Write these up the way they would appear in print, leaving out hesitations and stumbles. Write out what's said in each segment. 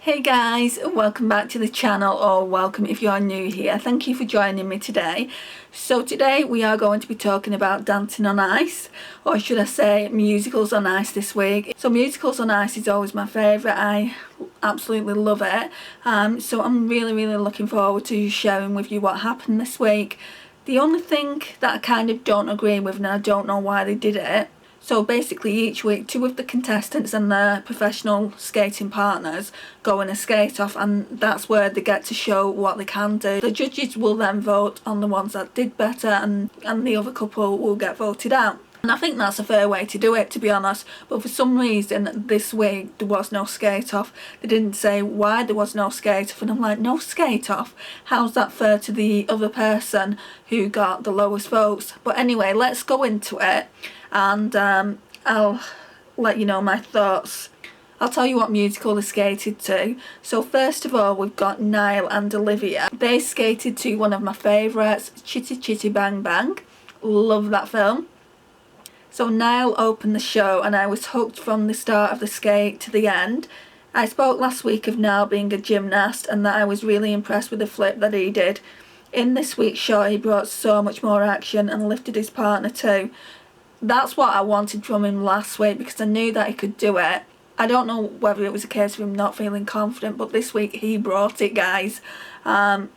Hey guys, welcome back to the channel, or welcome if you are new here. Thank you for joining me today. So today we are going to be talking about dancing on ice, or should I say musicals on ice this week. So musicals on ice is always my favourite. I absolutely love it. So I'm really looking forward to sharing with you what happened this week. The only thing that I kind of don't agree with, and I don't know why they did it, so basically each week two of the contestants and their professional skating partners go in a skate off, and that's where they get to show what they can do. The judges will then vote on the ones that did better, and the other couple will get voted out. And I think that's a fair way to do it, to be honest, but for some reason this week there was no skate off. They didn't say why there was no skate off, and I'm like, no skate off? How's that fair to the other person who got the lowest votes? But anyway, let's go into it, and I'll let you know my thoughts. I'll tell you what musical they skated to. So first of all, we've got Nile and Olivia. They skated to one of my favourites, Chitty Bang Bang. Love that film. So Nile opened the show and I was hooked from the start of the skate to the end. I spoke last week of Nile being a gymnast and that I was really impressed with the flip that he did. In this week's show he brought so much more action and lifted his partner too. That's what I wanted from him last week, because I knew that he could do it. I don't know whether it was a case of him not feeling confident, but this week he brought it, guys. And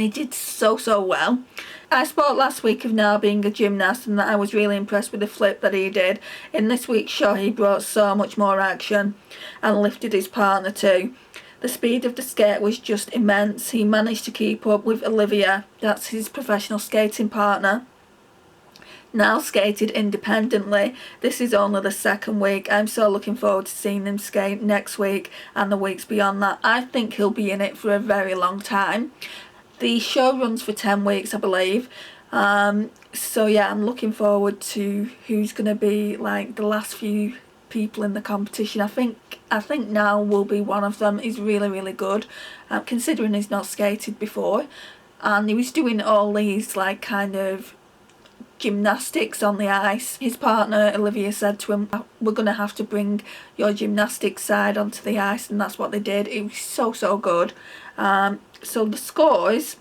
he did so well. I spoke last week of Nile being a gymnast and that I was really impressed with the flip that he did. In this week's show he brought so much more action and lifted his partner too. The speed of the skate was just immense. He managed to keep up with Olivia, that's his professional skating partner. Nile skated independently. This is only the second week. I'm so looking forward to seeing him skate next week and the weeks beyond that. I think he'll be in it for a very long time. The show runs for 10 weeks, I believe. So yeah, I'm looking forward to who's going to be like the last few people in the competition. I think Nile will be one of them. He's really good, considering he's not skated before, and he was doing all these like kind of gymnastics on the ice. His partner Olivia said to him, we're going to have to bring your gymnastics side onto the ice, and that's what they did. It was so good. So the scores,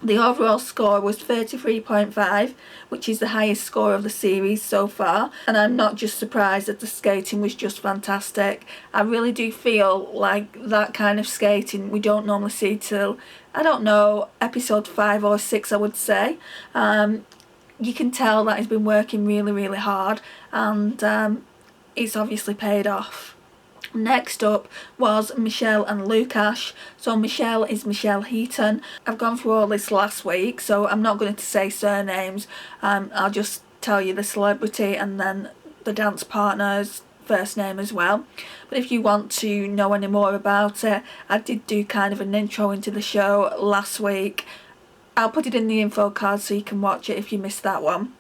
the overall score was 33.5, which is the highest score of the series so far, and I'm not just surprised that the skating was just fantastic. I really do feel like that kind of skating we don't normally see till, I don't know, episode 5 or 6 I would say. You can tell that he's been working really hard, and it's obviously paid off. Next up was Michelle and Lukasz. So Michelle is Heaton. I've gone through all this last week, so I'm not going to say surnames. I'll just tell you the celebrity and then the dance partner's first name as well. But if you want to know any more about it, I did do kind of an intro into the show last week. I'll put it in the info card so you can watch it if you missed that one.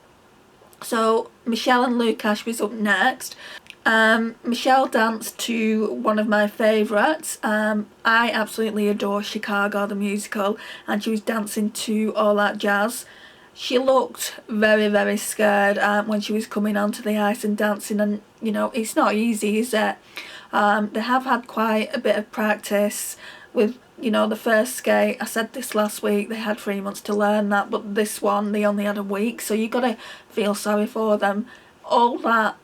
So Michelle and Lukasz was up next. Michelle danced to one of my favourites. I absolutely adore Chicago the musical, and she was dancing to All That Jazz. She looked very scared when she was coming onto the ice and dancing, and you know, it's not easy, is it? They have had quite a bit of practice with, you know, the first skate. I said this last week, they had 3 months to learn that, but this one they only had a week, so you gotta feel sorry for them. All that,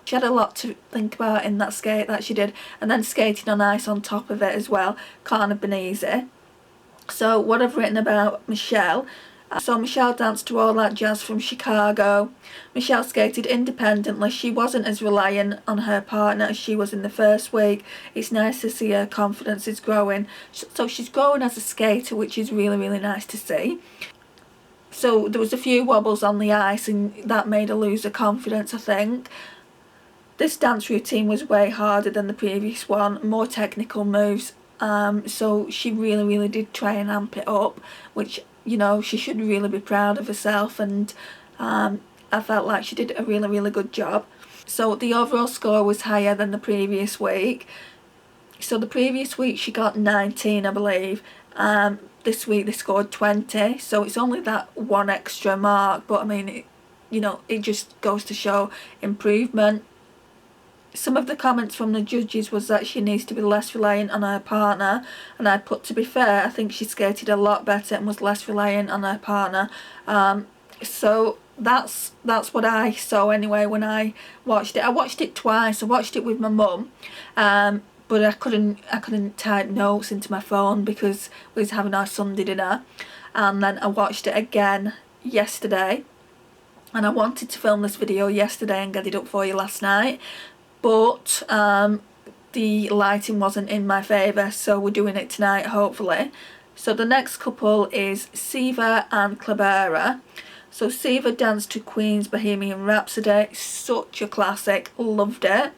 she had a lot to think about in that skate that she did, and then skating on ice on top of it as well can't have been easy. So what I've written about Michelle, so Michelle danced to All That Jazz from Chicago. Michelle skated independently. She wasn't as reliant on her partner as she was in the first week. It's nice to see her confidence is growing. So she's growing as a skater, which is really nice to see. So there was a few wobbles on the ice and that made her lose her confidence, I think. This dance routine was way harder than the previous one, more technical moves. So she really did try and amp it up, which, you know, she should really be proud of herself, and I felt like she did a really good job. So the overall score was higher than the previous week. So the previous week she got 19, I believe. This week they scored 20, so it's only that one extra mark, but I mean, you know, it just goes to show improvement. some of the comments from the judges was that she needs to be less reliant on her partner, and I put, to be fair, I think she skated a lot better and was less reliant on her partner. So that's what I saw anyway when I watched it. I watched it twice. I watched it with my mum, but I couldn't type notes into my phone because we was having our Sunday dinner, and then I watched it again yesterday, and I wanted to film this video yesterday and get it up for you last night, but the lighting wasn't in my favour, so we're doing it tonight hopefully. So the next couple is Siva and Clabera. So Siva danced to Queen's Bohemian Rhapsody, such a classic, loved it.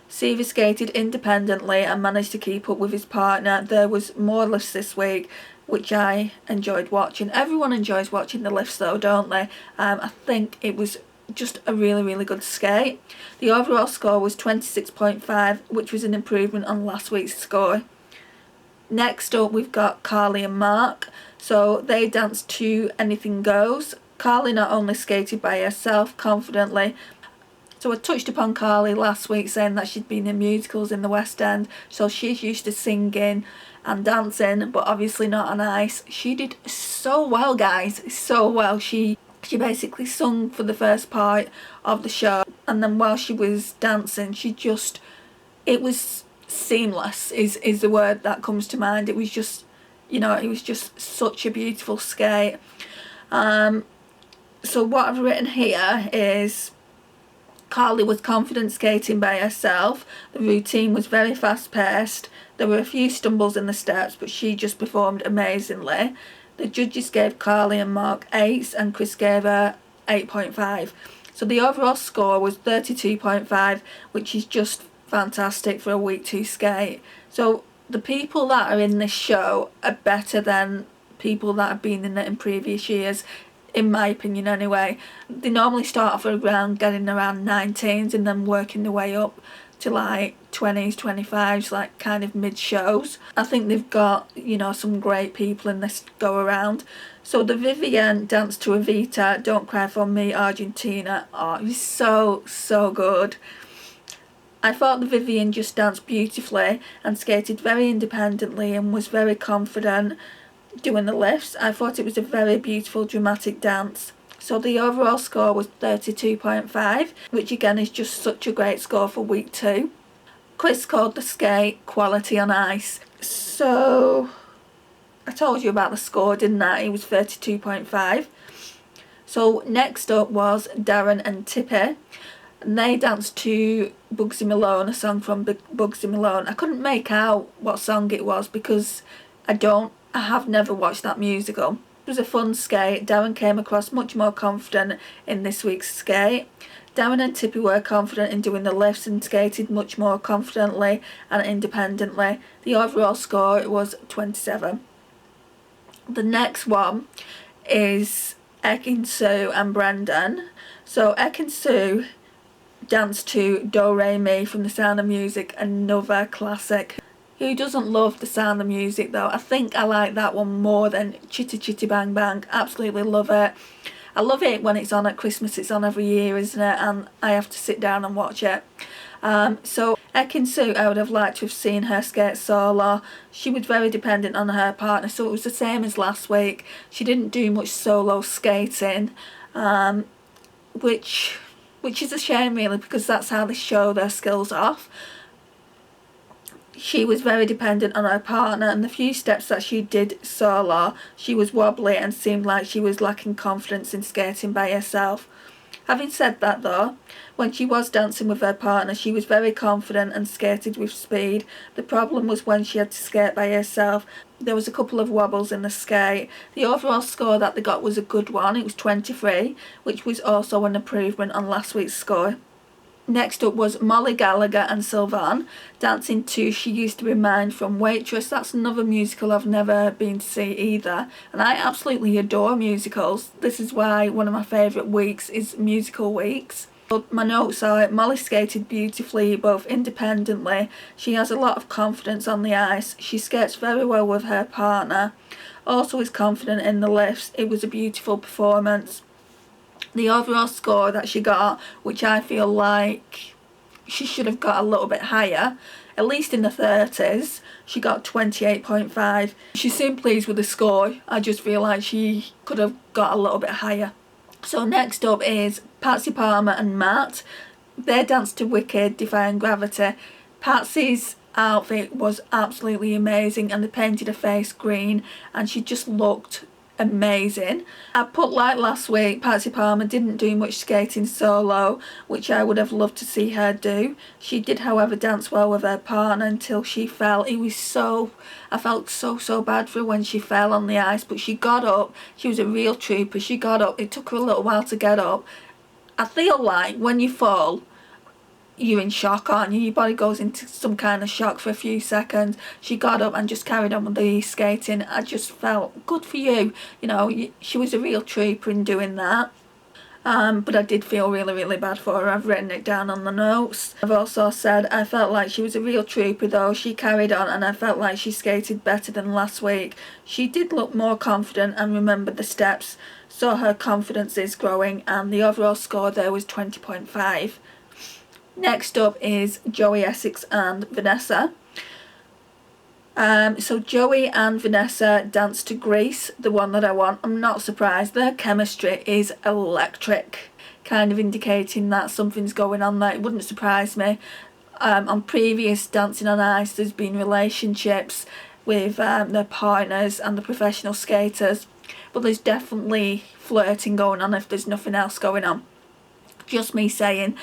Siva skated independently and managed to keep up with his partner. There was more lifts this week, which I enjoyed watching. Everyone enjoys watching the lifts though, don't they? I think it was just a really, really good skate. The overall score was 26.5, which was an improvement on last week's score. Next up we've got Carly and Mark. So they danced to Anything Goes. Carly not only skated by herself confidently, so I touched upon Carly last week saying that she'd been in musicals in the West End, so she's used to singing and dancing, but obviously not on ice. She did so well, guys, so well. She basically sung for the first part of the show, and then while she was dancing, it was seamless is the word that comes to mind. It was just, it was just such a beautiful skate. So what I've written here is Carly was confident skating by herself. The routine was very fast paced. There were a few stumbles in the steps, but she just performed amazingly. The judges gave Carly and Mark 8s and Chris gave her 8.5. So the overall score was 32.5, which is just fantastic for a week 2 skate. So the people that are in this show are better than people that have been in it in previous years, in my opinion anyway. They normally start off getting around 19s and then working their way up to like 20s, 25s, like kind of mid-shows. I think they've got, some great people in this go around. So the Vivienne danced to Evita, Don't Cry For Me, Argentina. Oh, it was so, so good. I thought the Vivienne just danced beautifully and skated very independently and was very confident doing the lifts. I thought it was a very beautiful, dramatic dance. So the overall score was 32.5, which again is just such a great score for week 2. Chris called the skate quality on ice. So I told you about the score, didn't I? It was 32.5. So next up was Darren and Tippy, and they danced to Bugsy Malone, a song from Bugsy Malone. I couldn't make out what song it was because I have never watched that musical. It was a fun skate. Darren came across much more confident in this week's skate. Darren and Tippy were confident in doing the lifts and skated much more confidently and independently. The overall score was 27. The next one is Ekin, Sue and Brendyn. So Ekin Sue danced to Do Re Mi from The Sound of Music, another classic. Who doesn't love The Sound of Music though? I think I like that one more than Chitty Chitty Bang Bang. Absolutely love it. I love it when it's on at Christmas. It's on every year, isn't it? And I have to sit down and watch it. So Ekin Sue, I would have liked to have seen her skate solo. She was very dependent on her partner, so it was the same as last week. She didn't do much solo skating, which is a shame really, because that's how they show their skills off. She was very dependent on her partner, and the few steps that she did solo, she was wobbly and seemed like she was lacking confidence in skating by herself. Having said that though, when she was dancing with her partner, she was very confident and skated with speed. The problem was when she had to skate by herself. There was a couple of wobbles in the skate. The overall score that they got was a good one. It was 23, which was also an improvement on last week's score. Next up was Mollie, Gallagher and Sylvain dancing to She Used to Be Mine from Waitress. That's another musical I've never been to see either, and I absolutely adore musicals. This is why one of my favourite weeks is musical weeks. But my notes are Mollie skated beautifully, both independently. She has a lot of confidence on the ice. She skates very well with her partner. Also is confident in the lifts. It was a beautiful performance. The overall score that she got, which I feel like she should have got a little bit higher, at least in the 30s. She got 28.5. She seemed pleased with the score. I just feel like she could have got a little bit higher. So next up is Patsy Palmer and Matt. They danced to Wicked, Defy and Gravity. Patsy's outfit was absolutely amazing, and they painted her face green and she just looked amazing. I put, like last week, Patsy Palmer didn't do much skating solo, which I would have loved to see her do. She did, however, dance well with her partner until she fell. I felt so bad for her when she fell on the ice, but she got up. She was a real trooper. She got up. It took her a little while to get up. I feel like when you fall, you're in shock, aren't you? Your body goes into some kind of shock for a few seconds. She got up and just carried on with the skating. I just felt, good for you. You know, she was a real trooper in doing that. But I did feel really bad for her. I've written it down on the notes. I've also said I felt like she was a real trooper though. She carried on and I felt like she skated better than last week. She did look more confident and remembered the steps, so her confidence is growing, and the overall score there was 20.5. Next up is Joey, Essex and Vanessa. So Joey and Vanessa danced to Grease, the one that I want. I'm not surprised. Their chemistry is electric, kind of indicating that something's going on there. It wouldn't surprise me. On previous Dancing on Ice, there's been relationships with their partners and the professional skaters, but there's definitely flirting going on if there's nothing else going on. Just me saying.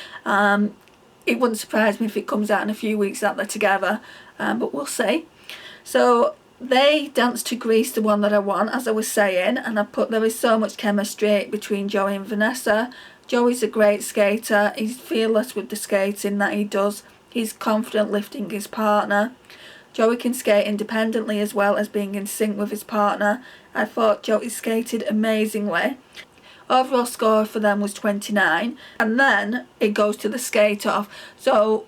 It wouldn't surprise me if it comes out in a few weeks that they're together, but we'll see. So they danced to Grease, the one that I want, as I was saying, and I put there is so much chemistry between Joey and Vanessa. Joey's a great skater. He's fearless with the skating that he does. He's confident lifting his partner. Joey can skate independently as well as being in sync with his partner. I thought Joey skated amazingly. Overall score for them was 29, and then it goes to the skate off. So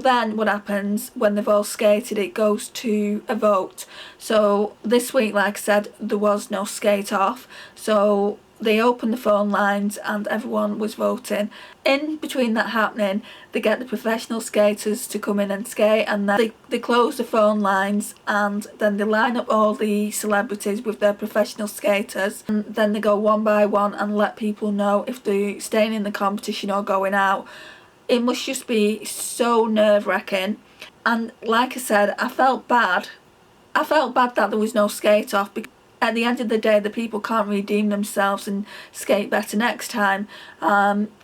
then what happens when they've all skated, it goes to a vote. So this week, like I said, there was no skate off, so they opened the phone lines and everyone was voting. In between that happening, they get the professional skaters to come in and skate, and then they close the phone lines, and then they line up all the celebrities with their professional skaters, and then they go one by one and let people know if they're staying in the competition or going out. It must just be so nerve-wracking. And like I said, I felt bad that there was no skate off, because at the end of the day, the people can't redeem themselves and skate better next time.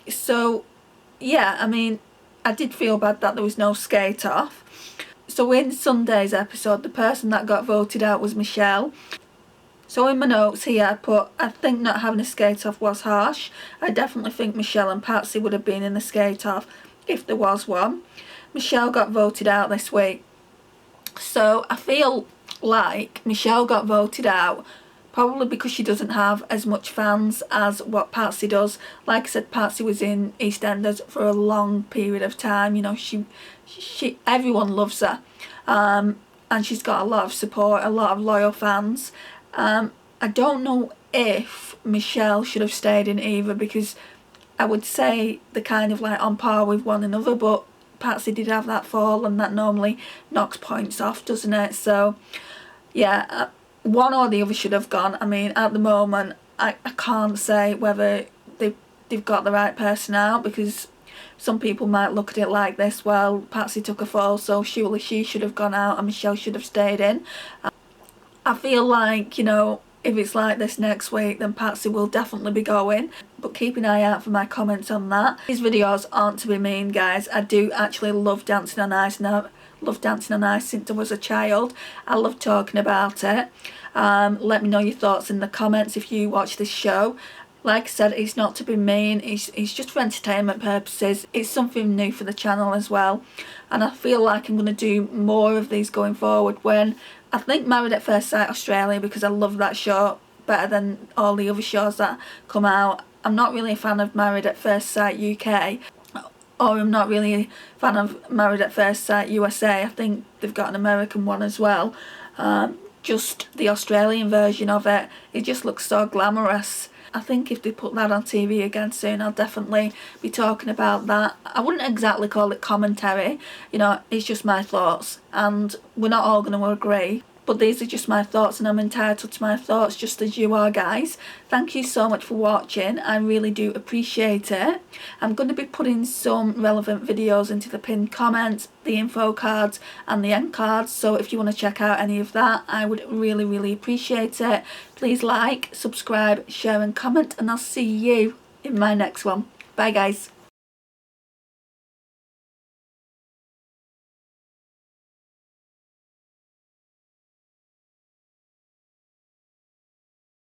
So yeah, I mean, I did feel bad that there was no skate off. So in Sunday's episode, the person that got voted out was Michelle. So in my notes here I put, I think not having a skate off was harsh. I definitely think Michelle and Patsy would have been in the skate off if there was one. Michelle got voted out this week. So I feel like Michelle got voted out probably because she doesn't have as much fans as what Patsy does. Like I said, Patsy was in EastEnders for a long period of time. You know, she everyone loves her, and she's got a lot of support, a lot of loyal fans. I don't know if Michelle should have stayed in either, because I would say they're kind of like on par with one another, but Patsy did have that fall and that normally knocks points off, doesn't it? So yeah, one or the other should have gone. I mean, at the moment I can't say whether they've got the right person out, because some people might look at it like this: well, Patsy took a fall, so surely she should have gone out and Michelle should have stayed in. I feel like, you know, if it's like this next week, then Patsy will definitely be going, but keep an eye out for my comments on that. These videos aren't to be mean, guys. I do actually love Dancing on Ice, and I've loved Dancing on Ice since I was a child. I love talking about it. Let me know your thoughts in the comments if you watch this show. Like I said, it's not to be mean, it's just for entertainment purposes. It's something new for the channel as well, and I feel like I'm going to do more of these going forward. When I think Married at First Sight Australia, because I love that show better than all the other shows that come out. I'm not really a fan of Married at First Sight UK, or I'm not really a fan of Married at First Sight USA. I think they've got an American one as well. Just the Australian version of it, it just looks so glamorous. I think if they put that on TV again soon, I'll definitely be talking about that. I wouldn't exactly call it commentary, you know, it's just my thoughts, and we're not all going to agree. But these are just my thoughts, and I'm entitled to my thoughts just as you are, guys. Thank you so much for watching. I really do appreciate it. I'm going to be putting some relevant videos into the pinned comments, the info cards and the end cards. So if you want to check out any of that, I would really appreciate it. Please like, subscribe, share and comment, and I'll see you in my next one. Bye guys.